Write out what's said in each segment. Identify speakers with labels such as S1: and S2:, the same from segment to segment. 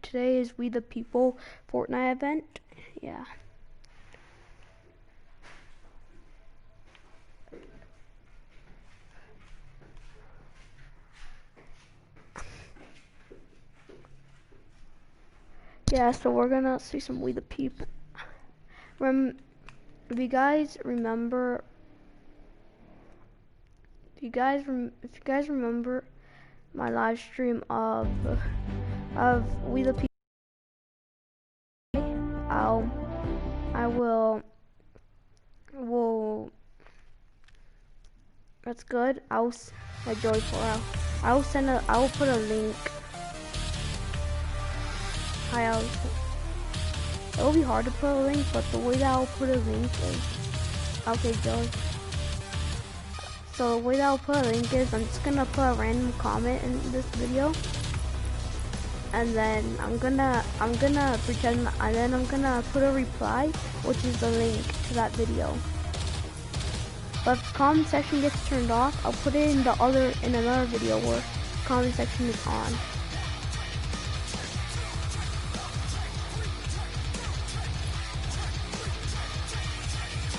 S1: today is We the People Fortnite event. Yeah. Yeah, so we're gonna see some We the People. If you guys remember, if you guys remember my live stream of We the People, I will. That's good. I will put a link. It'll be hard to put a link, but the way that I'll put a link is, okay, Joey. So the way that I'll put a link is, I'm just gonna put a random comment in this video, and then I'm gonna pretend, and then I'm gonna put a reply, which is the link to that video. But if the comment section gets turned off, I'll put it in another video where the comment section is on.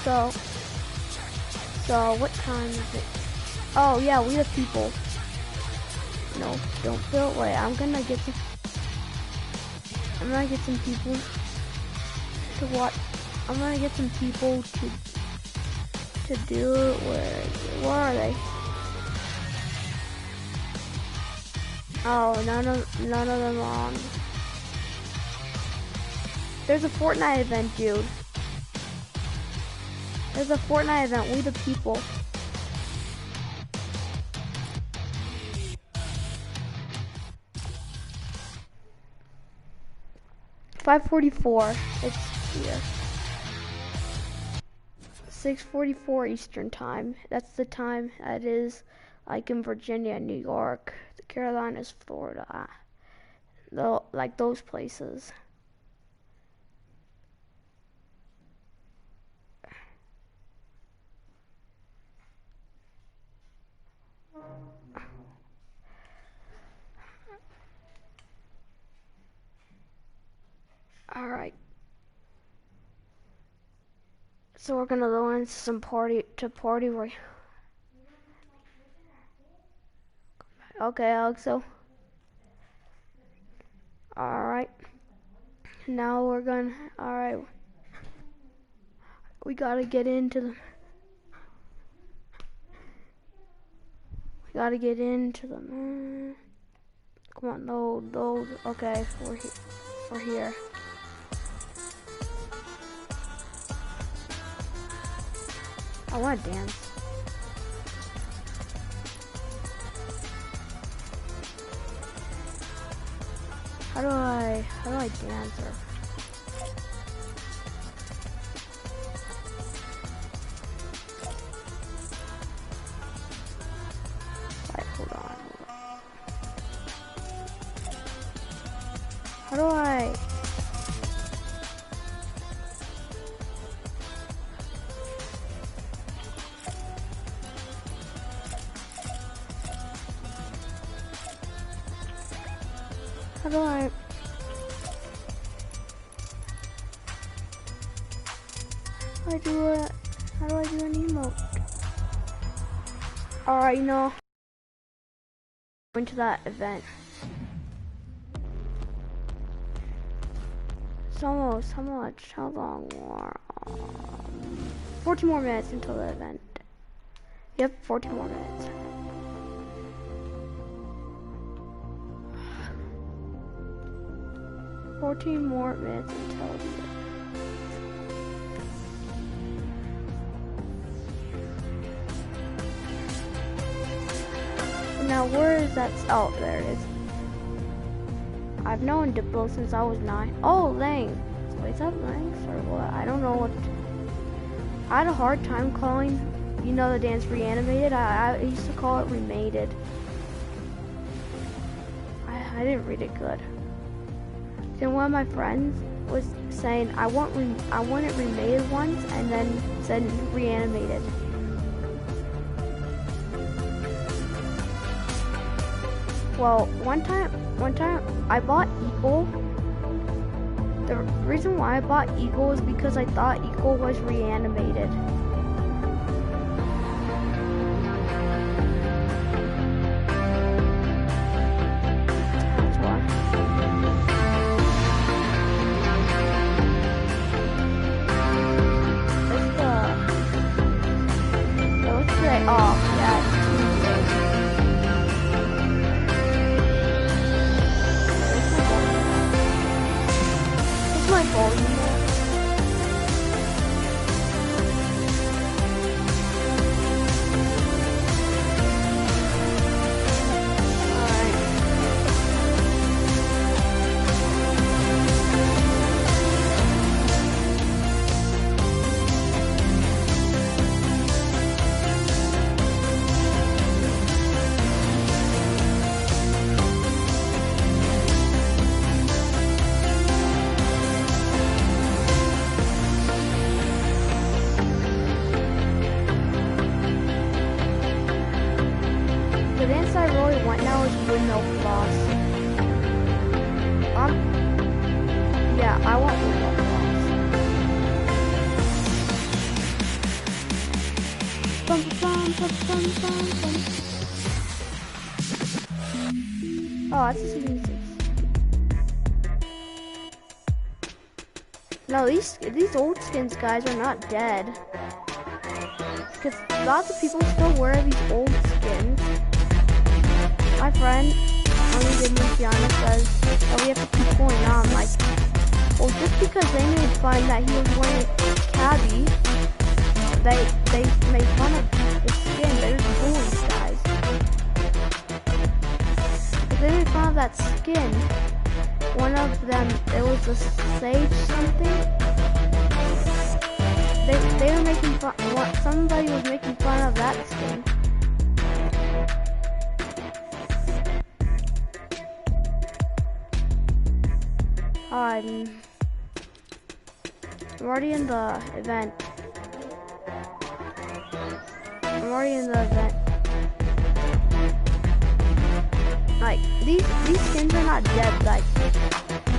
S1: So what time is it? Oh yeah, We the People. No, don't feel away. I'm gonna get some people to watch. I'm gonna get some people to do it. Where are they? Oh, none of them are on. There's a Fortnite event, dude. There's a Fortnite event, We the People. $5:44. It's here. 6:44 Eastern time. That's the time it is, like in Virginia, New York, the Carolinas, Florida, like those places. All right. So we're gonna go into some party where. Okay, Alexo. All right. Now we're gonna. All right. We gotta get into them. We gotta get into them. Come on, load. Okay, we're here. I wanna dance. How do I dance her? Alright, hold on. How do I? How do I? How do I do an emote? Alright, you know. Going to that event. It's almost, how much? How long more? 14 more minutes until the event. Yep, 14 more minutes. $14 more minutes until the event. Now where is that? Oh, there it is. I've known Diplo since I was 9. Oh, Lang. Wait, is that Lang or what? I don't know what. I had a hard time calling, you know, the dance Reanimated. I used to call it Remated. I didn't read it good. Then one of my friends was saying I want it Remated once, and then said Reanimated. Well, one time I bought Eagle The reason why I bought Eagle is because I thought Eagle was reanimated. That's why. What's today? Oh, yeah, it's Tuesday. What's my volume there? The dance I really want now is with no floss. Yeah, I want with no floss. Bum, bum, bum, bum, bum, bum. Oh, that's a season 6. No, these old skins, guys, are not dead. Because lots of people still wear these old skins. My friend, Tiana, says that we have to keep going on. Like, well, just because they made fun that he was wearing a cabbie, they made fun of his skin. They're just bullies, guys. If they made fun of that skin, one of them, it was a sage something. They were making fun. Somebody was making fun of that skin. I'm already in the event. Like, these skins are not dead. Like,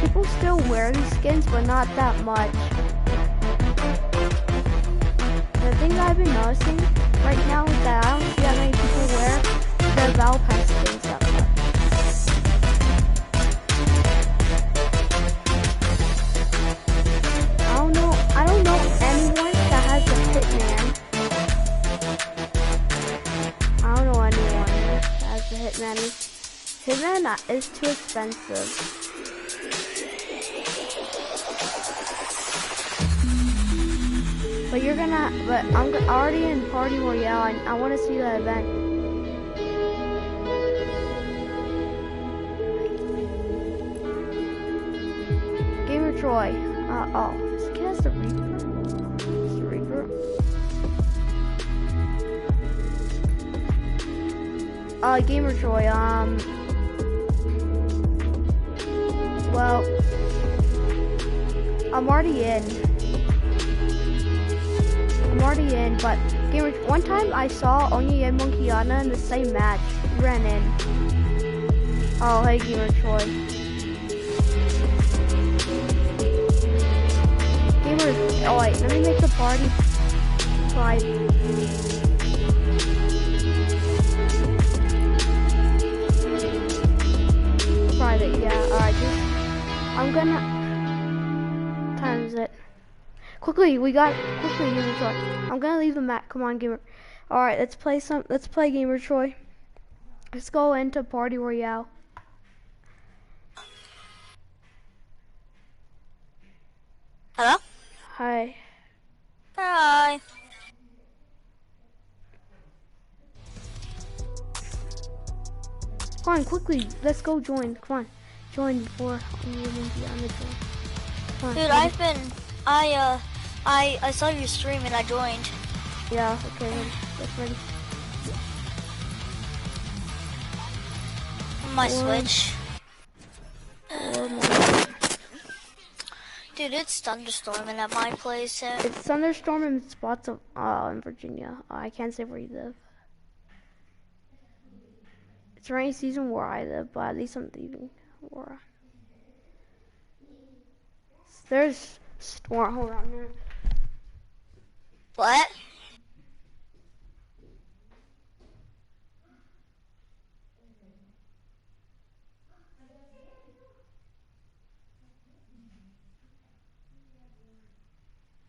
S1: people still wear these skins, but not that much. The thing that I've been noticing right now is that I don't see that many people wear the Battle Pass skins that much. I don't know anyone that has a Hitman. I don't know anyone that has a Hitman. Hitman is too expensive. But I'm already in Party Royale and I want to see that event. Gamer Troy. Oh, this kid has the Reaper. It's the Reaper. Gamer Troy, well, I'm already in, but Gamer, one time I saw Onya and Monkiana in the same match. He ran in. Oh, hey, Gamer Troy. Oh wait, let me make the party private. Private, yeah. Alright, I'm gonna times it. Quickly, Gamer Troy. I'm gonna leave the map. Come on, Gamer. Alright, let's play Gamer Troy. Let's go into Party Royale.
S2: Hello?
S1: Hi.
S2: Hi.
S1: Come on, quickly. Let's go join. Come on. Join before you even be on the join. Come on,
S2: dude, I saw your stream and I joined.
S1: Yeah, okay, that's ready.
S2: My Switch. Dude, it's thunderstorming at my place.
S1: It's thunderstorming in spots of in Virginia. I can't say where you live. It's rainy season where I live, but at least I'm leaving. There's storm. Hold on a minute.
S2: What?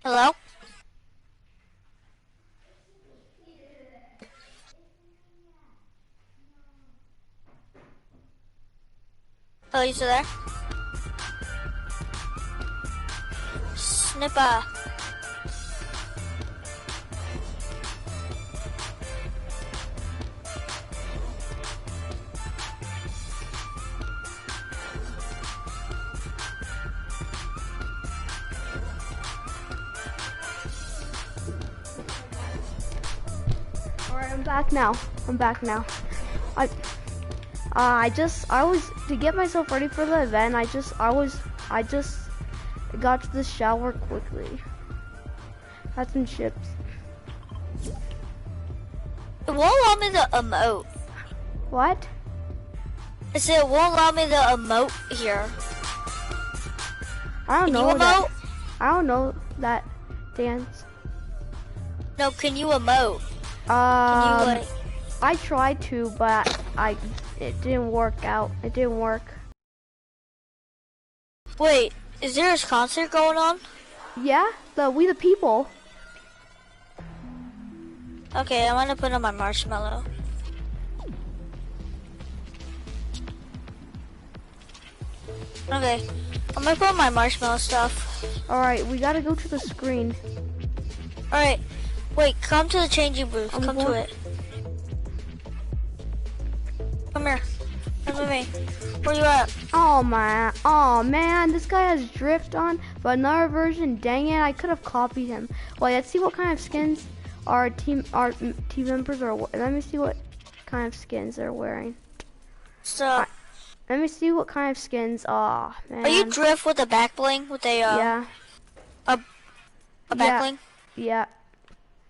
S2: Hello? Oh, you still there? Snipper.
S1: Alright, I'm back now. I was to get myself ready for the event. I just got to the shower quickly. Had some chips.
S2: It won't allow me to emote.
S1: What?
S2: I said it won't allow me to emote here.
S1: I don't
S2: Can
S1: know
S2: you
S1: that.
S2: emote?
S1: I don't know that dance.
S2: No, can you emote? Can you like...
S1: I tried to, but it didn't work out. It didn't work.
S2: Wait, is there a concert going on?
S1: Yeah, We the People.
S2: Okay, I'm gonna put on my marshmallow. Okay, I'm gonna put on my marshmallow stuff.
S1: Alright, we gotta go to the screen.
S2: Alright, wait, come to the changing booth. Come to it. Come here. Come with me. Where you at?
S1: Oh man, this guy has drift on, but another version. Dang it, I could have copied him. Well, let's see what kind of skins our team members are. Let me see what kind of skins they're wearing.
S2: So,
S1: let me see what kind of skins. Oh man.
S2: Are you drift with a back bling? With a
S1: yeah.
S2: A back bling?
S1: Yeah.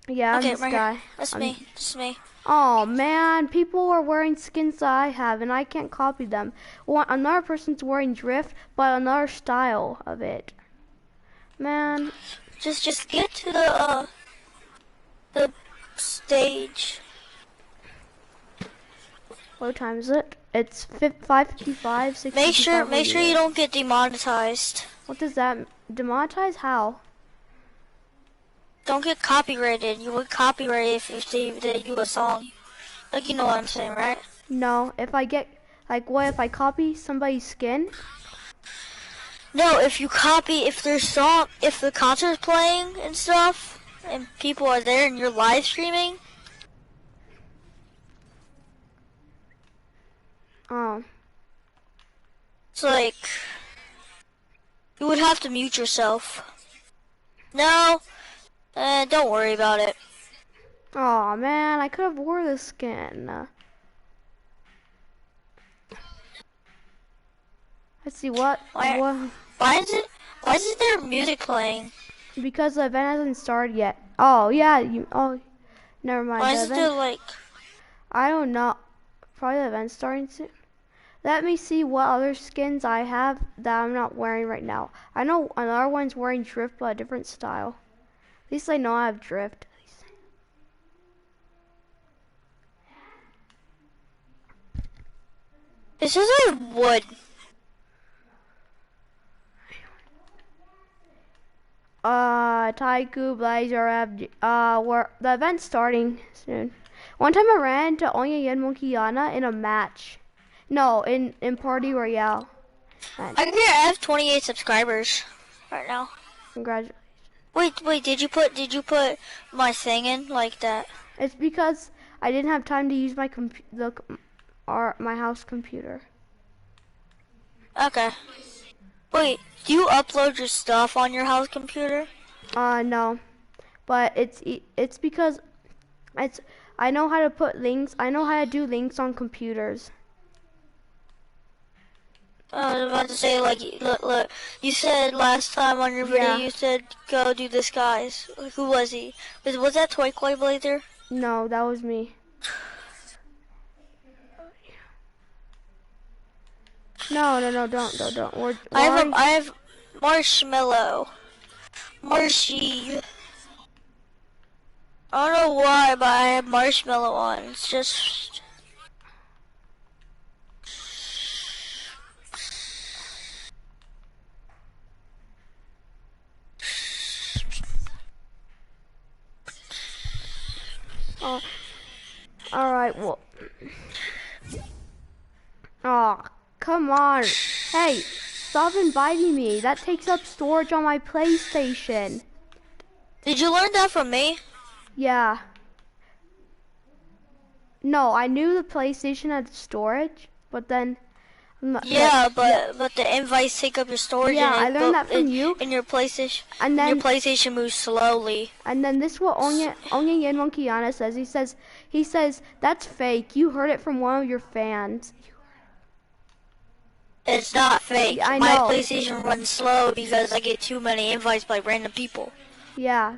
S1: Yeah,
S2: okay,
S1: I'm this
S2: right
S1: guy.
S2: Here. That's me. That's me.
S1: Oh man, people are wearing skins that I have, and I can't copy them. Another person's wearing drift, but another style of it. Man,
S2: just get to the stage.
S1: What time is it? It's 5:55. 6:55.
S2: Make sure you don't get demonetized.
S1: What does that demonetize? How?
S2: Don't get copyrighted. You would copyright if they do a song. Like, you know what I'm saying, right?
S1: No, if I get, like, what if I copy somebody's skin?
S2: No, if you copy, if the concert's playing and stuff, and people are there and you're live streaming.
S1: Oh.
S2: It's like, you would have to mute yourself. No, don't worry about it.
S1: Oh man, I could have wore this skin. Let's see what.
S2: Why is there music playing?
S1: Because the event hasn't started yet. Oh yeah, never mind.
S2: Why is there like?
S1: I don't know. Probably the event's starting soon. Let me see what other skins I have that I'm not wearing right now. I know another one's wearing drift, but a different style. At least I know I have drift.
S2: This is a wood.
S1: Taiku, Blazer, the event's starting soon. One time I ran into Onya Yenmokiana in a match. No, in Party Royale.
S2: I have 28 subscribers right now.
S1: Congratulations.
S2: Wait, did you put my thing in like that?
S1: It's because I didn't have time to use my my house computer.
S2: Okay. Wait, do you upload your stuff on your house computer?
S1: No. But it's because I know how to put links. I know how to do links on computers.
S2: I was about to say, like, look, you said last time on your video, you said go do this guy's. Who was he? Was that Toy Koi Blazer?
S1: No, that was me.
S2: No, don't.
S1: I
S2: Marshmallow. Marshy. I don't know why, but I have marshmallow on. It's just...
S1: Oh, all right. Well. Oh, come on. Hey, stop inviting me. That takes up storage on my PlayStation.
S2: Did you learn that from me?
S1: Yeah. No, I knew the PlayStation had storage, but then...
S2: Yeah, but the invites take up your storage,
S1: yeah, I
S2: and
S1: learned that from you.
S2: And your PlayStation,
S1: And then
S2: your PlayStation moves slowly.
S1: And then this is what Yen Monkeyana says. He says that's fake. You heard it from one of your fans.
S2: It's not fake.
S1: Yeah, I
S2: My
S1: know.
S2: PlayStation runs slow because I get too many invites by random people.
S1: Yeah.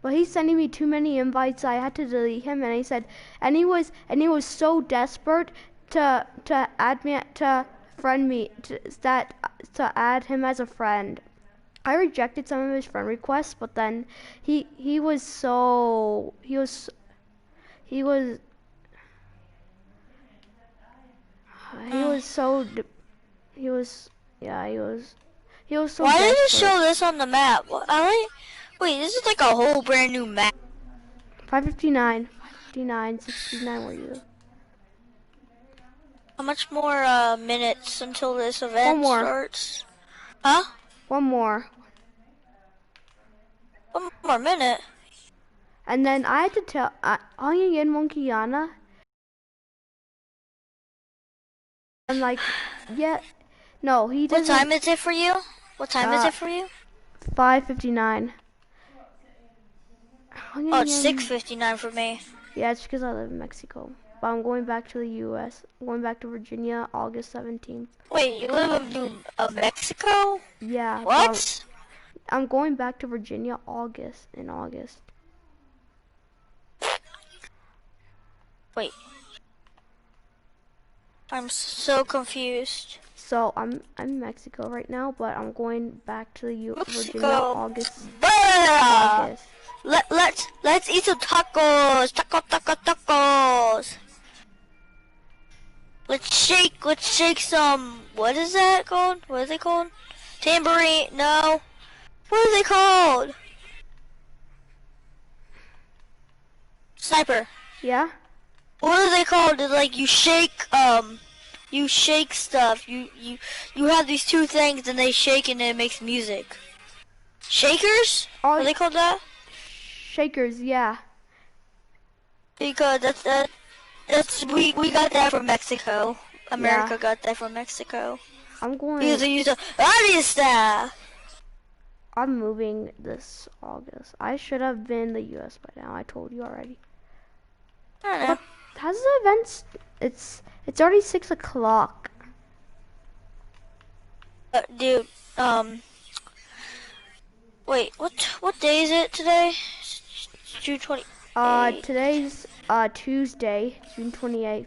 S1: But he's sending me too many invites. I had to delete him, and he said, and he was so desperate to add me to friend me to add him as a friend. I rejected some of his friend requests, but then he was so he was so he was yeah he was so
S2: Why
S1: desperate.
S2: did it show this on the map? Wait, this is like a whole brand new map.
S1: 559, 69 were you?
S2: How much more minutes until this event starts? Huh?
S1: One more.
S2: One more minute.
S1: And then I had to tell Yen Monkeyana. I'm like, yeah, no, he doesn't.
S2: What time is it for you? What time is it for you?
S1: 5:59.
S2: Oh, it's 6:59 for me.
S1: Yeah, it's because I live in Mexico. But I'm going back to the U.S. I'm going back to Virginia, August 17th.
S2: Wait, you live in Mexico?
S1: Yeah.
S2: What?
S1: I'm going back to Virginia in August.
S2: Wait. I'm so confused.
S1: So I'm in Mexico right now, but I'm going back to the Virginia August.
S2: Let's eat some tacos. Tacos. Let's shake some, what is that called? What is it called? Tambourine, no. What is it called? Sniper.
S1: Yeah?
S2: What are they called? It's like you shake stuff. You have these two things and they shake and it makes music. Shakers? Are they called that?
S1: Shakers, yeah.
S2: Because that's we got that from Mexico. America got that from Mexico.
S1: I'm going.
S2: Because they used to.
S1: I'm moving this August. I should have been in the U.S. by now. I told you already.
S2: I don't know.
S1: How's the events? It's already 6 o'clock.
S2: Dude, wait, what day is it today? June 20.
S1: Today's Tuesday, June 28th.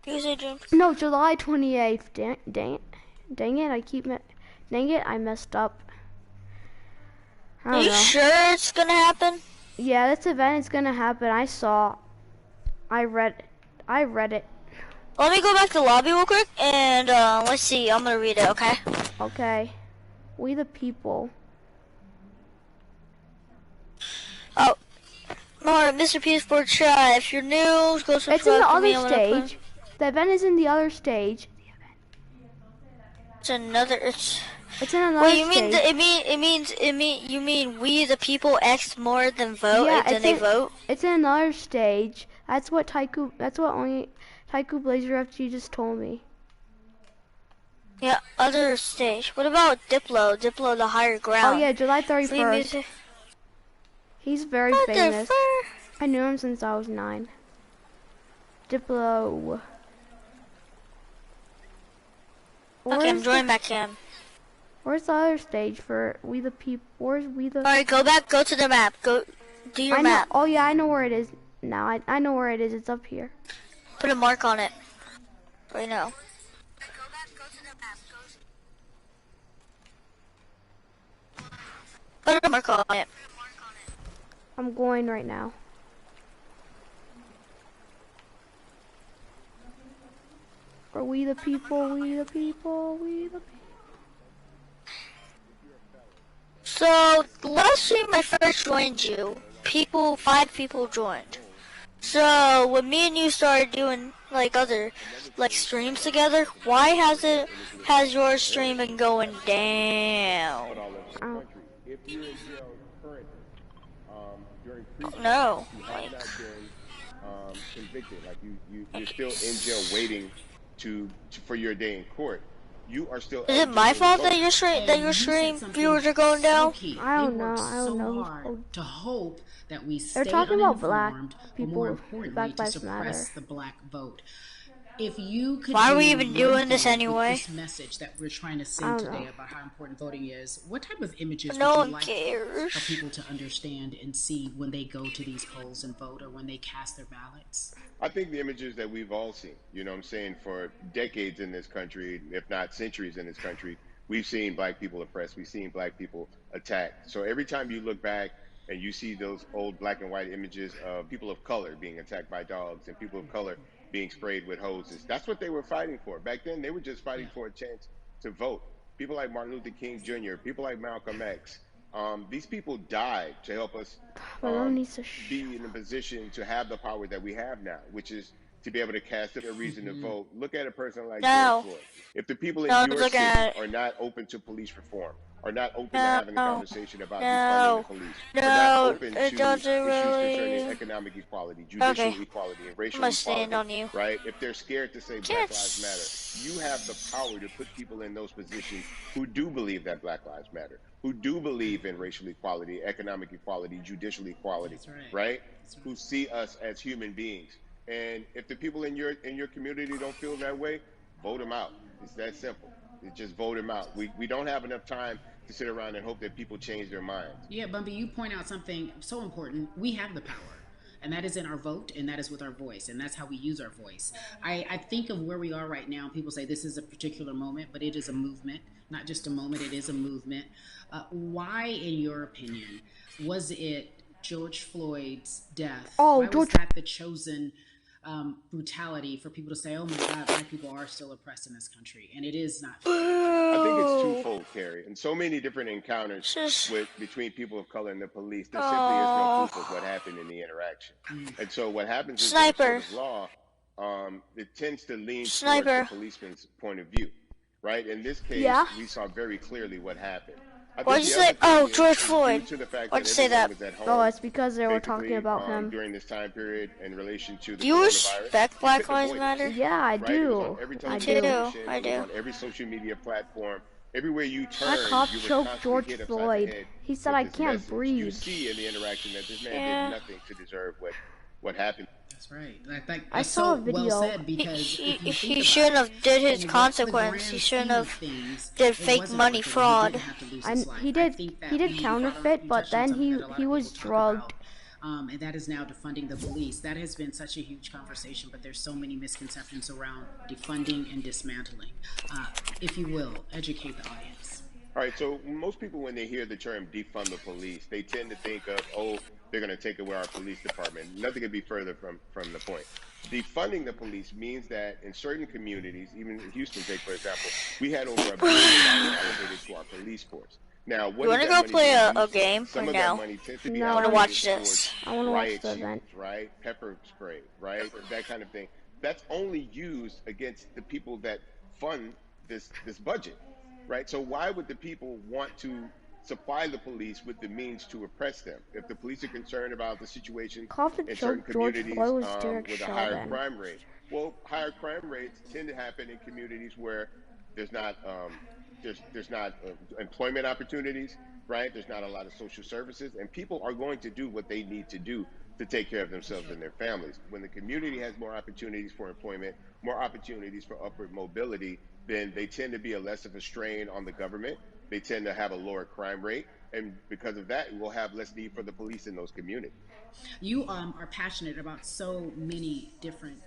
S2: Tuesday, June.
S1: No, July 28th. Dang it! Dang it! I messed up.
S2: Are you sure it's gonna happen?
S1: Yeah, this event is gonna happen. I read it.
S2: Let me go back to the lobby real quick and let's see. I'm gonna read it. Okay.
S1: Okay. We the people.
S2: Oh. Alright, Mr. Peaceford Chat. If you're new, go subscribe.
S1: It's in the other stage. The event is in the other stage.
S2: It's another. It's
S1: in another stage.
S2: Wait, you mean we the people X more than vote, and then they vote?
S1: It's in another stage. That's what only Taiku Blazer FG just told me.
S2: Yeah, other stage. What about Diplo? Diplo, the higher ground.
S1: Oh yeah, July 31st. He's very famous. I knew him since I was 9. Diplo.
S2: Okay, I'm joining back in.
S1: Where's the other stage for We the People? Where's We the...
S2: Alright, go to the map. Go, do your map.
S1: Oh yeah, I know where it is now. I know where it is. It's up here.
S2: Put a mark on it. Right now. Put a mark on it.
S1: I'm going right now. Are we the people? We the people? We the people?
S2: So last stream I first joined you, 5 people joined. So when me and you started doing like other streams together, why has your stream been going down?
S1: Oh.
S3: If you're in jail currently, during
S2: No,
S3: you have not been convicted, like you're still in jail waiting for your day in court, you are still
S2: is it my fault that your stream viewers are going down?
S4: Key.
S1: I don't
S4: They
S1: know.
S4: work
S1: I don't
S4: so
S1: know.
S4: hard to hope that we
S1: They're
S4: stay
S1: talking about black
S4: uninformed,
S1: people,
S4: but more importantly,
S1: Black
S4: to
S1: Lives
S4: suppress
S1: Matter.
S4: the black vote. If you could
S2: Why are
S4: do
S2: we even
S4: one
S2: doing this
S4: thing
S2: anyway?
S4: with this message that we're trying to
S1: I
S4: send
S1: don't
S4: today
S1: know.
S4: about how important voting is, what type of images
S2: No
S4: would
S2: one
S4: you like
S2: cares.
S4: for people to understand and see when they go to these polls and vote, or when they cast their ballots?
S3: I think the images that we've all seen, you know what I'm saying, for decades in this country, if not centuries in this country, we've seen black people oppressed, we've seen black people attacked. So every time you look back and you see those old black and white images of people of color being attacked by dogs and people of color being sprayed with hoses, that's what they were fighting for. Back then, they were just fighting for a chance to vote. People like Martin Luther King Jr., people like Malcolm X, these people died to help us
S1: My mom needs to
S3: be in a position to have the power that we have now, which is to be able to cast a reason to vote. Look at a person like George
S2: No.
S3: Floyd. If the people in
S2: No one's
S3: your
S2: looking
S3: city
S2: at it.
S3: are not open to police reform, are not open to
S2: No.
S3: having a conversation about defunding the
S2: No.
S3: police, are not
S2: No.
S3: open
S2: It
S3: to
S2: doesn't
S3: issues concerning
S2: really.
S3: economic equality, judicial
S2: Okay.
S3: equality, and
S2: I'm
S3: racial
S2: gonna stand
S3: equality,
S2: on you.
S3: right? If they're scared to say Black Lives Matter, you have the power to put people in those positions who do believe that Black Lives Matter, who do believe in racial equality, economic equality, judicial equality, right? Who see us as human beings. And if the people in your community don't feel that way, vote them out. It's that simple. Just vote them out. We don't have enough time to sit around and hope that people change their minds.
S4: Yeah, Bumpy, you point out something so important. We have the power. And that is in our vote, and that is with our voice, and that's how we use our voice. I think of where we are right now. People say this is a particular moment, but it is a movement. Not just a moment, it is a movement. Why, in your opinion, was it George Floyd's death?
S1: Oh,
S4: Why was that the chosen brutality for people to say, oh my God, black people are still oppressed in this country? And it is not fair.
S3: I think it's twofold, Carrie. And so many different encounters between people of color and the police, there simply is no proof of what happened in the interaction. And so what happens is that sort of law, it tends to lean towards the policeman's point of view, right? In this case, we saw very clearly what happened.
S2: Why'd you say, oh, George Floyd? Why'd you say that?
S1: Oh, it's because they were talking about him.
S3: During this time period in relation to the
S2: Do you respect Black Lives Matter?
S1: Yeah, I do.
S2: I do. I do.
S3: On every social media platform, everywhere you turn,
S1: that cop
S3: you were
S1: choked George
S3: hit
S1: Floyd. He said, I can't
S3: message.
S1: breathe.
S3: You see in the interaction that this man did nothing to deserve what happened.
S4: That's right.
S1: I saw a video.
S4: Well said, because
S2: he shouldn't have did his consequence. He shouldn't have did fake money fraud.
S1: And he did counterfeit, but then he was drugged.
S4: And that is now defunding the police. That has been such a huge conversation, but there's so many misconceptions around defunding and dismantling. If you will, educate the audience.
S3: All right, so most people, when they hear the term defund the police, they tend to think of, oh, they're going to take away our police department. Nothing could be further from the point. Defunding the police means that in certain communities, even in Houston, take for example, we had over $1 billion allocated to our police force. Now, what
S2: you want to go play a game
S3: Some
S2: or
S3: of
S2: no?
S3: that money tends to be
S2: I want to watch this.
S1: I want to watch the event.
S3: Right? Pepper spray, right? That kind of thing. That's only used against the people that fund this budget, right? So why would the people want to supply the police with the means to oppress them? If the police are concerned about the situation in certain communities with a higher crime rate, well, higher crime rates tend to happen in communities where there's not employment opportunities, right? There's not a lot of social services, and people are going to do what they need to do to take care of themselves and their families. When the community has more opportunities for employment, more opportunities for upward mobility, then they tend to be less of a strain on the government. They tend to have a lower crime rate, and because of that, we'll have less need for the police in those communities.
S4: You are passionate about so many different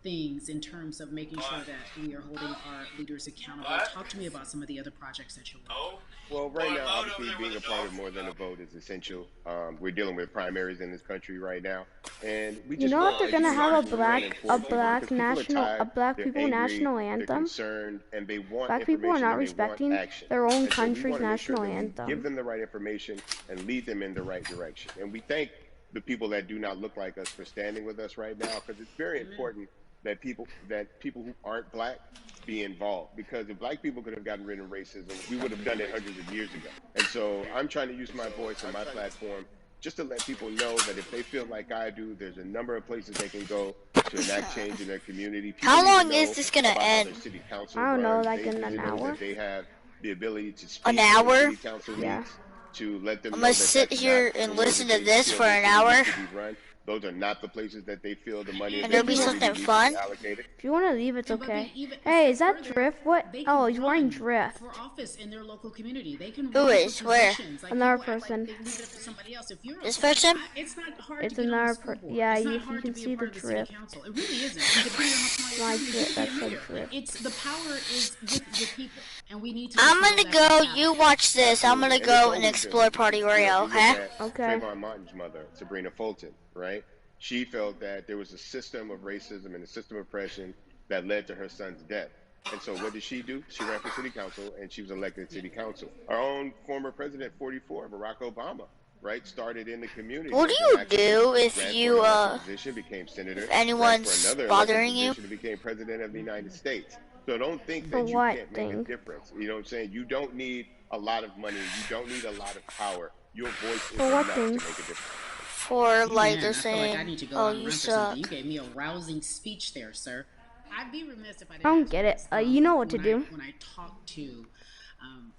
S4: things in terms of making sure that we are holding our leaders accountable. Talk to me about some of the other projects that you're working on.
S3: Well, right now, obviously, being a part of More Than a Vote is essential. We're dealing with primaries in this country right now, and we
S1: You
S3: just
S1: know
S3: want
S1: what?
S3: to
S1: They're gonna
S3: educate
S1: have
S3: people and inform people because people are
S1: a
S3: tired,
S1: black
S3: they're
S1: people
S3: angry,
S1: national
S3: they're
S1: anthem.
S3: concerned, and they want
S1: Black people are
S3: information
S1: not
S3: and they want
S1: respecting
S3: action.
S1: their own
S3: And so we
S1: country's
S3: want to make sure
S1: national
S3: that we give
S1: anthem.
S3: them the right information and lead them in the right direction. And we thank the people that do not look like us for standing with us right now, because it's very important that people who aren't black be involved, because if black people could have gotten rid of racism, we would have done it hundreds of years ago. And so I'm trying to use my voice and my platform just to let people know that if they feel like I do, there's a number of places they can go to enact change in their community. People
S2: How
S3: need to
S2: long
S3: know
S2: is this gonna
S3: about how
S2: end?
S3: their city council
S1: I don't know,
S3: runs.
S1: like
S3: They
S1: in
S3: need
S1: an
S3: to know
S1: hour.
S3: that they have the ability to speak
S2: An
S3: in
S2: hour?
S3: city council
S1: Yeah.
S3: meetings, to let them
S2: I'm
S3: know
S2: gonna
S3: that
S2: sit
S3: that's
S2: here
S3: not
S2: and
S3: the way
S2: listen
S3: that
S2: to
S3: they
S2: this
S3: feel
S2: for
S3: their
S2: an
S3: city
S2: hour.
S3: needs to be run. Those are not the places that they feel the money
S2: And
S3: of their
S2: there'll be
S3: community
S2: something
S3: needs to
S2: fun.
S3: be allocated.
S1: If you want to leave, it's
S4: And but
S1: okay.
S4: even
S1: Hey, is that
S4: further,
S1: Drift? What?
S4: they can
S1: Oh, he's wearing
S4: run
S1: Drift.
S4: for office in their local community. They can
S2: Who
S4: run
S2: is?
S4: for
S2: Where?
S4: positions. Like
S1: Another
S4: people act
S1: person.
S4: like they leave it up to somebody else. If you're
S2: This person?
S4: it's not hard
S1: It's
S4: to get on the
S1: another
S4: school board.
S1: yeah,
S4: It's not
S1: if you
S4: hard
S1: can
S4: to be
S1: see
S4: a part
S1: the
S4: of the city
S1: Drift.
S4: council. It really isn't. And depending on how smart you
S1: My
S4: are, you
S1: Drift,
S4: should
S1: that's
S4: be a
S1: like
S4: leader.
S1: Drift.
S4: It's the power is with the people, and we need to.
S2: I'm
S4: make sure
S2: gonna
S4: that
S2: go,
S4: happens.
S2: you watch this. I'm gonna
S3: Absolutely. And it's
S2: go
S3: always
S2: and
S3: been
S2: explore
S3: like
S2: Party
S3: this. You know,
S2: Royale,
S3: if you look
S2: okay?
S3: at
S1: Okay.
S3: Trayvon Martin's mother, Sabrina Fulton, right? She felt that there was a system of racism and a system of oppression that led to her son's death. And so what did she do? She ran for city council and she was elected city council. Our own former president, 44, Barack Obama, right, started in the community
S2: What do
S3: as an
S2: you
S3: activist,
S2: do if
S3: ran for
S2: you,
S3: an elected position, became senator,
S2: if
S3: ran for
S2: anyone's
S3: another elected
S2: bothering you?
S3: position, and became president of the United States. So don't think
S1: For
S3: that you
S1: what
S3: can't make a
S1: thing?
S3: difference. You know what I'm saying? You don't need a lot of money. You don't need a lot of power. Your voice is
S1: For what
S3: enough
S1: thing?
S3: to make a difference.
S2: For, like,
S4: Man,
S2: they're
S4: I feel like I
S2: saying,
S4: need to go
S2: oh,
S4: on a
S2: you
S4: run for something.
S2: suck.
S4: You gave me a rousing speech there, sir. I'd be remiss if I didn't.
S1: I don't
S4: ask
S1: get
S4: you
S1: it.
S4: this.
S1: You know what to
S4: When
S1: do.
S4: when I talk to,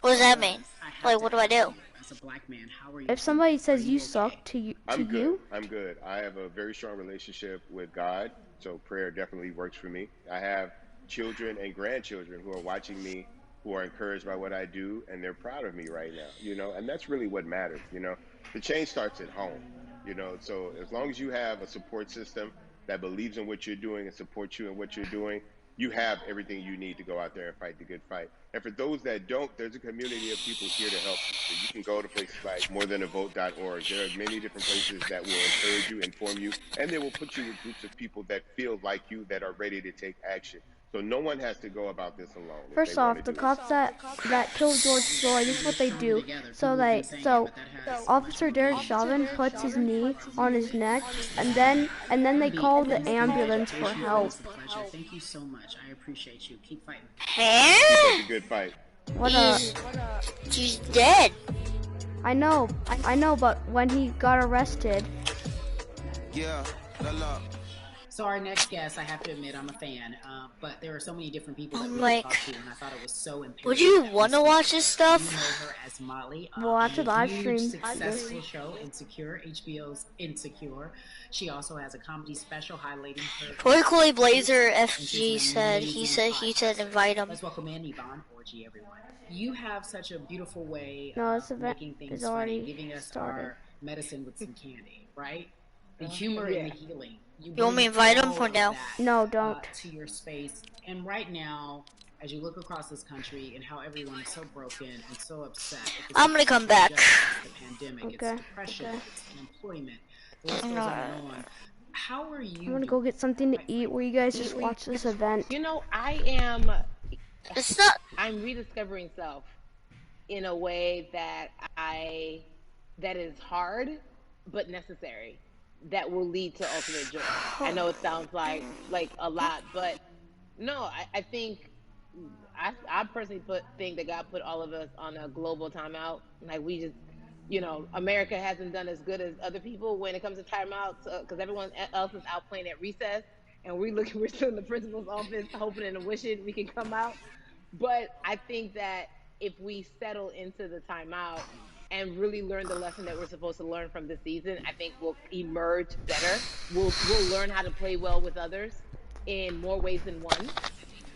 S2: What does that mean?
S4: I have
S2: Like,
S4: to
S2: what do I
S4: ask
S2: do?
S4: you, as a black man, how are you?
S1: If somebody says
S4: Are
S1: you
S4: okay?
S1: suck to you,
S3: I'm good.
S1: you,
S3: I'm good. I have a very strong relationship with God, so prayer definitely works for me. I have children and grandchildren who are watching me, who are encouraged by what I do, and they're proud of me right now, you know, and that's really what matters, you know. The change starts at home, you know, so as long as you have a support system that believes in what you're doing and supports you in what you're doing, you have everything you need to go out there and fight the good fight. And for those that don't, there's a community of people here to help you. So you can go to places like morethanavote.org. There are many different places that will encourage you, inform you, and they will put you with groups of people that feel like you, that are ready to take action. So no one has to go about this alone if
S1: first
S3: they want
S1: off,
S3: to
S1: the
S3: do
S1: cops that killed George Floyd, this is what they do. So Officer Derek Chauvin puts his knee on his neck, and then they call the ambulance for help.
S4: Thank you so much. I appreciate you. Keep fighting.
S3: it. Keep
S2: Huh?
S3: up the good fight.
S1: What a
S2: She's dead.
S1: I know, but when he got arrested,
S5: Yeah, la.
S4: So our next guest, I have to admit, I'm a fan, but there are so many different people that
S2: I'm
S4: we
S2: like,
S4: talk to, and I thought it was so imperative.
S2: would you
S4: that we
S2: want to
S4: speak
S2: watch
S4: to
S2: this
S4: her. You
S2: stuff?
S4: know her as Molly.
S1: We'll watch a live
S4: huge,
S1: stream.
S4: successful show, Insecure, HBO's Insecure. She also has a comedy special highlighting her.
S2: Politically Blazer
S4: and she's
S2: FG
S4: an
S2: said,
S4: amazing
S2: he said
S4: podcaster.
S2: invite him.
S4: Let's welcome in Yvonne Orgy, everyone. You have such a beautiful way
S1: No,
S4: of
S1: this event
S4: making
S1: is
S4: things
S1: already
S4: funny, giving us
S1: started.
S4: our medicine with some candy, right? The humor and the healing.
S2: You want me to
S4: bring
S2: invite him
S4: all
S2: or
S4: of
S2: no?
S4: that,
S1: No, don't.
S4: to your space. And right now, as you look across this country and how everyone is so broken and so upset, it's
S2: I'm gonna come back.
S4: the pandemic,
S1: Okay,
S4: it's depression,
S1: okay.
S4: it's unemployment, the list goes on and on. How are you?
S1: I'm gonna go get something to eat. Will you guys just watch this event?
S6: You know,
S2: It's not.
S6: I'm rediscovering self in a way that is hard but necessary, that will lead to ultimate joy. I know it sounds like a lot, but no, I think I personally think that God put all of us on a global timeout. Like, we just, you know, America hasn't done as good as other people when it comes to timeouts, because everyone else is out playing at recess, and we're still in the principal's office hoping and wishing we can come out. But I think that if we settle into the timeout and really learn the lesson that we're supposed to learn from this season, I think we'll emerge better. We'll learn how to play well with others in more ways than one.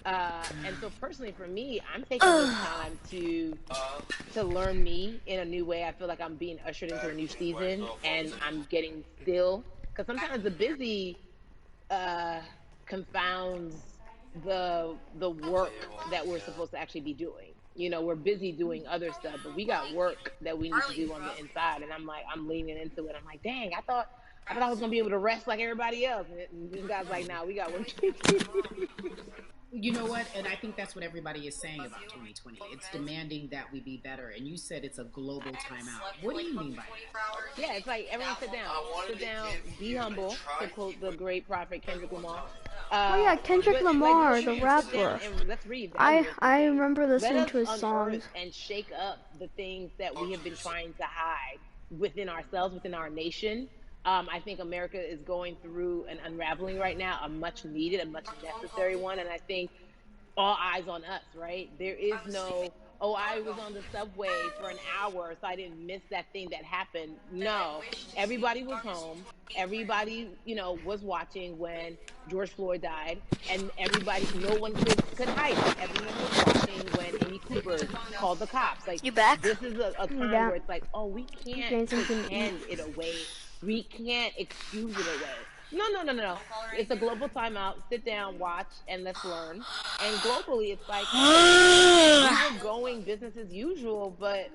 S6: And so personally for me, I'm taking this time to learn me in a new way. I feel like I'm being ushered into a new season, and I'm getting still, because sometimes the busy confounds the work that we're supposed to actually be doing. We're busy doing other stuff, but we got work that we need to do on the inside. And I'm leaning into it. I'm like, dang, I thought I was gonna be able to rest like everybody else. And this guy's like, nah, we got work to do.
S4: You know what? And I think that's what everybody is saying about 2020. It's demanding that we be better. And you said it's a global timeout. What do you mean by that?
S6: Yeah, it's like everyone sit down, be humble, to quote the great prophet Kendrick Lamar.
S1: Oh yeah, Kendrick Lamar,
S6: like,
S1: the rapper.
S6: Let's read.
S1: I remember listening to his
S6: Let us
S1: songs.
S6: unearth and shake up the things that we have been trying to hide within ourselves, within our nation. I think America is going through an unraveling right now, a much needed, a much necessary one, and I think all eyes on us, right? There is no, oh, I was on the subway for an hour, so I didn't miss that thing that happened. No, everybody was home. Everybody, was watching when George Floyd died, and no one could hide it. Everyone was watching when Amy Cooper called the cops. Like,
S2: You back?
S6: this is a time
S1: Yeah.
S6: where it's like, oh, we can't pretend it away. We can't excuse it away. No. It's a global timeout. Sit down, watch, and let's learn. And globally, it's like, hey, we were going business as usual, but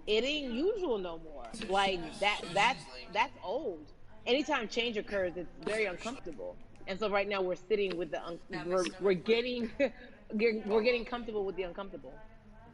S6: it ain't usual no more. Like that's old. Anytime change occurs, it's very uncomfortable. And so right now we're sitting with we're getting we're getting comfortable with the uncomfortable.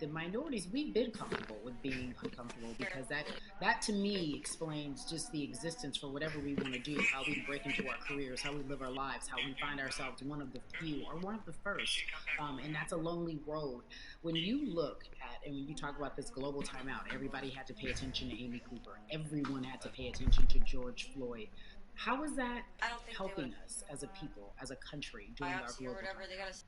S4: The minorities, we've been comfortable with being uncomfortable, because that to me explains just the existence for whatever we want to do, how we break into our careers, how we live our lives, how we find ourselves one of the few or one of the first, and that's a lonely road. When you look at, and when you talk about this global timeout, everybody had to pay attention to Amy Cooper, everyone had to pay attention to George Floyd. How is that helping us as a people, as a country, during our global timeout?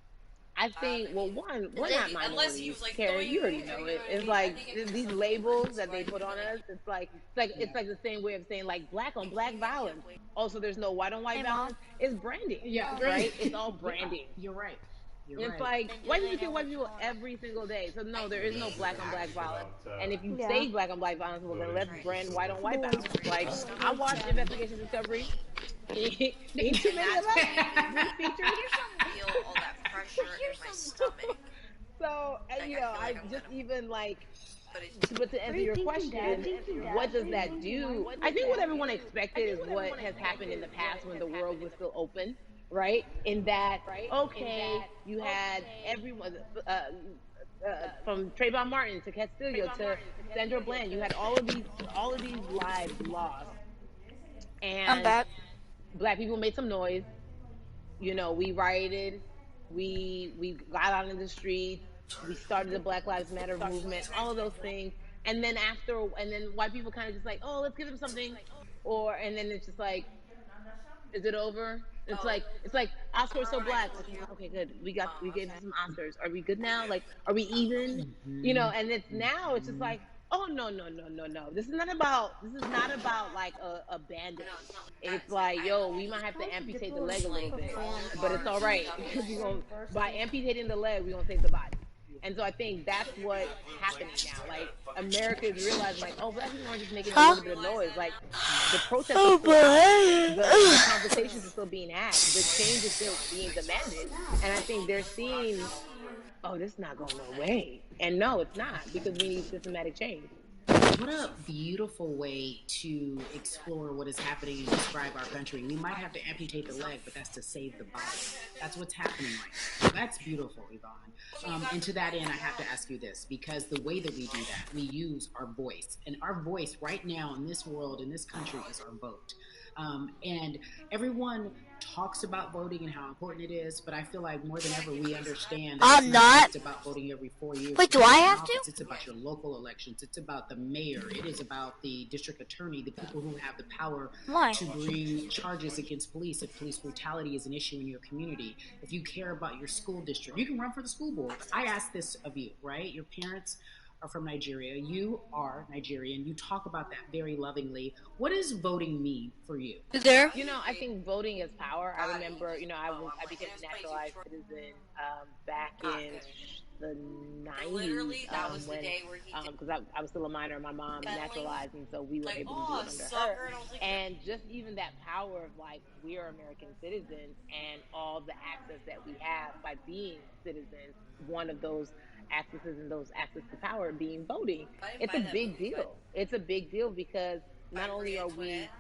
S6: I think, well, one, we're not minorities, Karen. You already know it. It's like these labels that they put on us. It's like the same way of saying like black on black violence. Also, there's no white on white violence. It's branding.
S4: Yeah,
S6: right. It's all branding.
S4: You're right.
S6: It's like white people kill white people every single day. So no, there is no black on black violence. And if you say black on black violence, well then let's brand white on white violence. Like I watched Investigation Discovery. Ain't too many of us.
S7: Feel all that pressure in my stomach.
S6: So, I just even like, but to answer your question, what does that do? I think what everyone expected is what has happened in the past when the world was still open, right? In that, okay, you had everyone, from Trayvon Martin to Castillo to Sandra Bland, you had all of these lives lost. And
S2: I'm back.
S6: Black people made some noise. We rioted. We got out in the streets. We started the Black Lives Matter movement. All of those things. And then white people kind of just like, oh, let's give them something. And then it's just like, is it over? It's like Oscars so black. Okay, good. We gave them some Oscars. Are we good now? Like, are we even? And it's just like, oh no. This is not about like a band-aid. It's like, yo, we might have to amputate the leg a little bit, but it's all right because by amputating the leg, we're gonna save the body. And so I think that's what's happening now. Like America is realizing, like, oh, black people aren't just making a little bit of noise. Like the protests are still out. The conversations are still being had. The change is still being demanded. And I think they're seeing, oh, this is not going away. And no, it's not, because we need systematic change.
S4: What a beautiful way to explore what is happening and describe our country. We might have to amputate the leg, but that's to save the body. That's what's happening right now. That's beautiful, Yvonne. And to that end, I have to ask you this, because the way that we do that, we use our voice. And our voice right now in this world, in this country, is our vote. And everyone talks about voting and how important it is, but I feel like more than ever we understand that it's not just about voting every 4 years.
S2: Wait, do I have to?
S4: It's about your local elections. It's about the mayor. It is about the district attorney, the people who have the power to bring charges against police if police brutality is an issue in your community. If you care about your school district, you can run for the school board. I ask this of you, right? Your parents are from Nigeria. You are Nigerian. You talk about that very lovingly. What does voting mean for you?
S2: There.
S6: I think voting is power. I remember, I became a naturalized citizen back in the
S7: And
S6: 90s,
S7: literally, that was the
S6: when
S7: day where he did
S6: because I was still a minor, my mom
S7: meddling.
S6: naturalized, and so we were
S7: Like,
S6: able to do
S7: oh,
S6: it under her.
S7: sucker. And I was like,
S6: And just even that power of like, we are American citizens, and all the access that we have by being citizens, one of those accesses and those access to power being voting.
S7: I didn't
S6: It's
S7: buy
S6: a
S7: that
S6: big
S7: movie, but
S6: deal. It's a big deal because
S7: by
S6: not only
S7: Marie
S6: are
S7: Antoinette,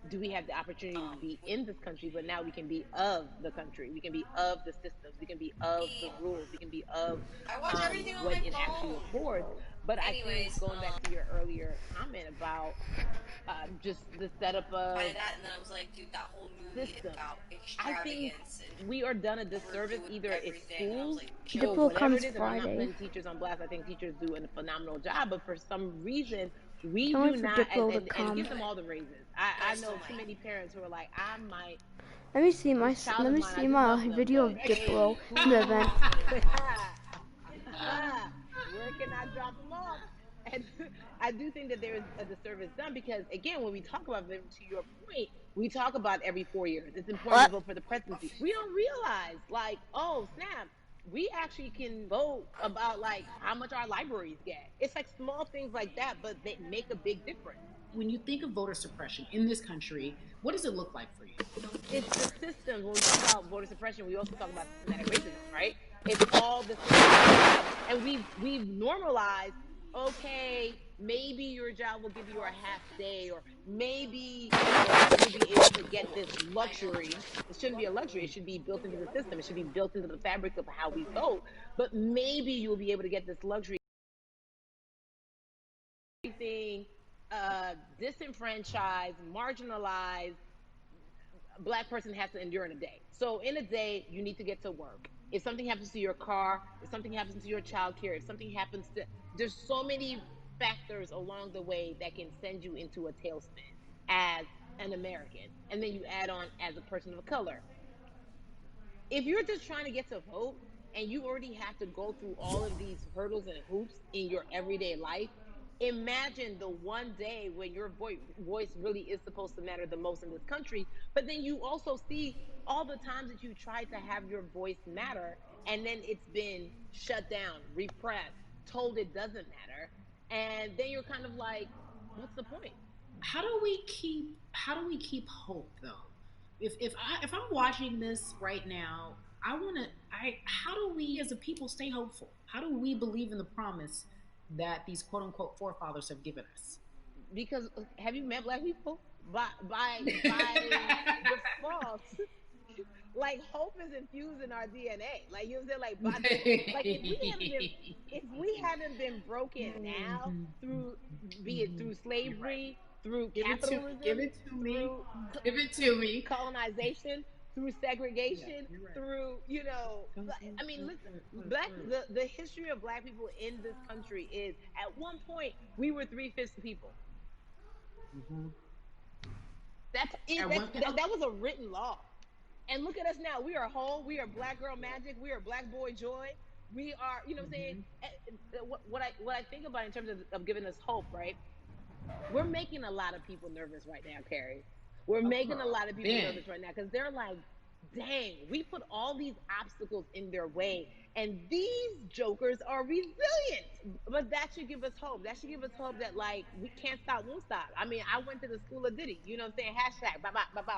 S6: we do we have the opportunity to be
S7: with
S6: in this country, but now we can be of the country. We can be of the systems. We can be of the
S7: me.
S6: rules. We can be of
S7: I watch everything on
S6: what
S7: my
S6: it actually
S7: phone.
S6: affords. But I think
S7: Anyways,
S6: going back to your earlier comment about just the setup
S7: by
S6: of
S7: that, and then I was like, dude, that whole movie is
S6: systems,
S7: about
S6: I think
S7: extravagance and
S6: we are done a disservice
S7: overdoing
S6: either at
S7: everything. And I was
S6: schools
S7: like,
S6: or
S7: chill.
S1: Diplo
S6: whatever
S1: comes
S6: it is. And I'm not
S1: Friday.
S6: putting teachers on blast. I think teachers do a phenomenal job, but for some reason, we
S1: Can't
S6: do
S1: wait for
S6: not,
S1: Diplo to
S6: and give
S1: come.
S6: them all the raises. I know too many parents who are like, I might,
S1: Let me see
S6: this child
S1: let
S6: of
S1: me
S6: mine, I
S1: see
S6: do love
S1: my
S6: them,
S1: video
S6: but
S1: of
S6: hey,
S1: Diplo
S6: who,
S1: in the event.
S6: where can I drop them off? And I do think that there is a disservice done because, again, when we talk about them, to your point, we talk about every 4 years. It's important to
S1: What?
S6: vote for the presidency. We don't realize, like, oh, snap, we actually can vote about, like, how much our libraries get. It's like small things like that, but they make a big difference.
S4: When you think of voter suppression in this country, what does it look like for you?
S6: It's the systems. When we talk about voter suppression, we also talk about systematic racism, right? It's all the systems that we have. And we've normalized, okay, maybe your job will give you a half day, or maybe, you'll be able to get this luxury. It shouldn't be a luxury. It should be built into the system. It should be built into the fabric of how we vote. But maybe you'll be able to get this luxury. Everything disenfranchised, marginalized, Black person has to endure in a day. So in a day, you need to get to work. If something happens to your car, if something happens to your child care, if something happens to, there's so many factors along the way that can send you into a tailspin as an American. And then you add on as a person of color. If you're just trying to get to vote and you already have to go through all of these hurdles and hoops in your everyday life, imagine the one day when your voice really is supposed to matter the most in this country. But then you also see all the times that you tried to have your voice matter, and then it's been shut down, repressed, told it doesn't matter. And then you're kind of like, what's the point?
S4: How do we keep hope though? If I'm watching this right now, how do we as a people stay hopeful? How do we believe in the promise that these quote unquote forefathers have given us?
S6: Because have you met Black people? By default, like hope is infused in our DNA. Like, you know what I'm saying? Like, like if we haven't been broken now through, be it through
S4: You're right.
S6: slavery, through
S4: Give
S6: capitalism,
S4: it to me.
S6: through
S4: Give it to me.
S6: colonization, through segregation,
S4: You're right.
S6: through, I mean, listen, the history of Black people in this country is, at one point we were 3/5 the people.
S4: Mm-hmm.
S6: That's it. That was a written law. And look at us now. We are whole. We are Black girl magic. We are Black boy joy. We are, you know what I'm saying? What I think about in terms of giving us hope, right? We're making a lot of people nervous right now, Carrie. We're making a lot of people nervous right now because they're like, dang, we put all these obstacles in their way, and these jokers are resilient. But that should give us hope. That should give us hope that, like, we can't stop, won't stop. I mean, I went to the school of Diddy, you know what I'm saying? Hashtag,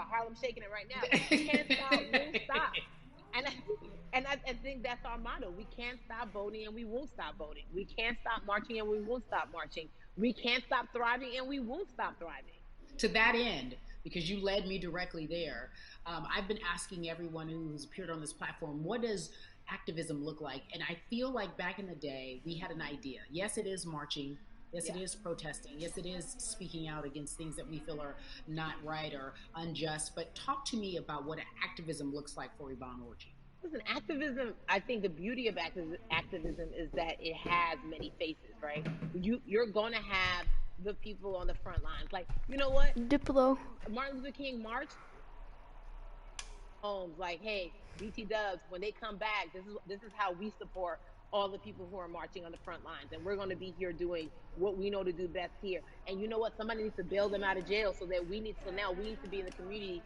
S6: Harlem shaking it right now. Can't stop, won't stop. And I think that's our motto. We can't stop voting and we won't stop voting. We can't stop marching and we won't stop marching. We can't stop thriving and we won't stop thriving.
S4: To that end, because you led me directly there, I've been asking everyone who's appeared on this platform, what does activism look like? And I feel like back in the day, we had an idea. Yes, it is marching. Yes, it is protesting. Yes, it is speaking out against things that we feel are not right or unjust. But talk to me about what activism looks like for Yvonne Orji.
S6: Listen, activism, I think the beauty of activism is that it has many faces, right? You're going to have the people on the front lines. Like, you know what?
S1: Diplo.
S6: Martin Luther King marched homes like, hey, BT Dubs, when they come back, this is how we support all the people who are marching on the front lines, and we're going to be here doing what we know to do best here. And you know what? Somebody needs to bail them out of jail so that now we need to be in the community,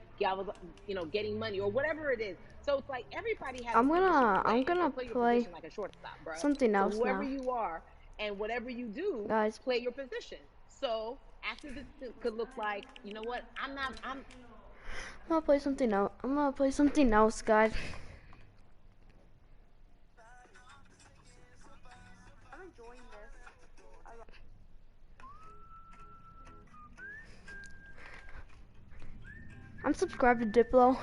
S6: getting money or whatever it is. So it's like everybody has a position to play.
S1: I'm gonna
S6: Play your
S1: play
S6: position like a shortstop, bro.
S1: something
S6: So
S1: else
S6: whoever
S1: now,
S6: you are and whatever you do,
S1: guys.
S6: play your position. So after this could look like, you know what? I'm
S1: I'm gonna play something else. I'm gonna play something else, guys. I'm enjoying this. I'm subscribed to Diplo.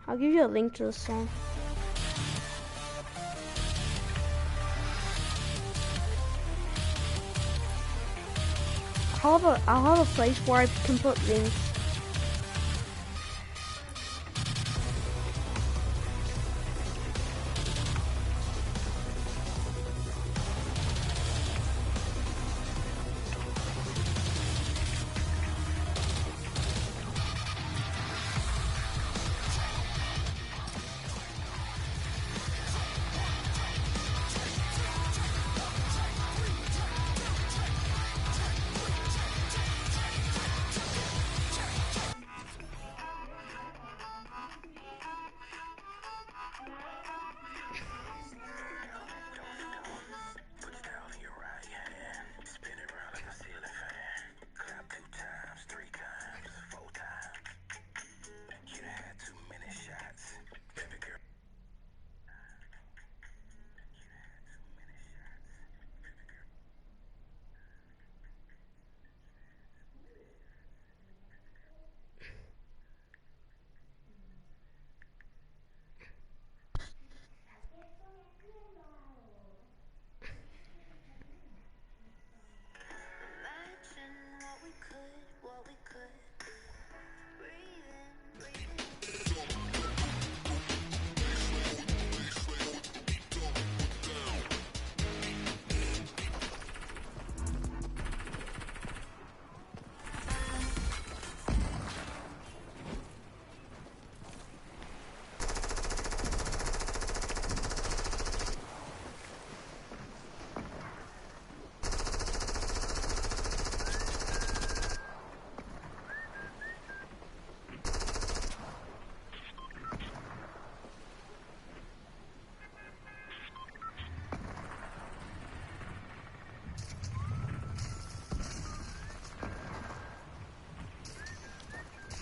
S1: I'll give you a link to the song. I'll have a place where I can put links.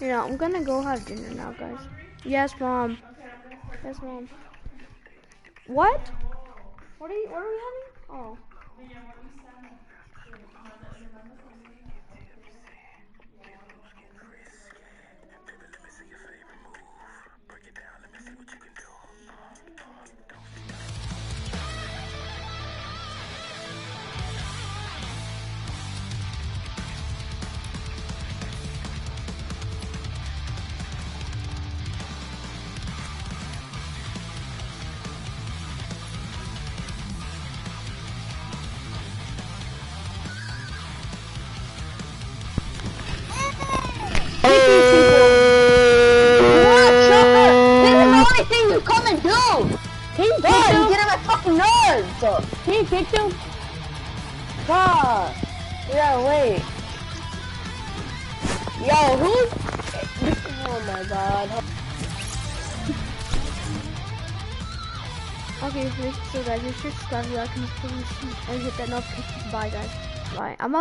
S1: Yeah, I'm gonna go have dinner now, guys. Yes, Mom. Yes, Mom. What? What are we having? Oh.
S8: You come and do! Can you kick him? Get on my fucking nerves! Can you kick him? Fuck! Yeah, wait. Yo, who's... Oh my god.
S1: Okay, so guys, make sure to subscribe, like, and hit that notification. Bye, guys. Bye. I'm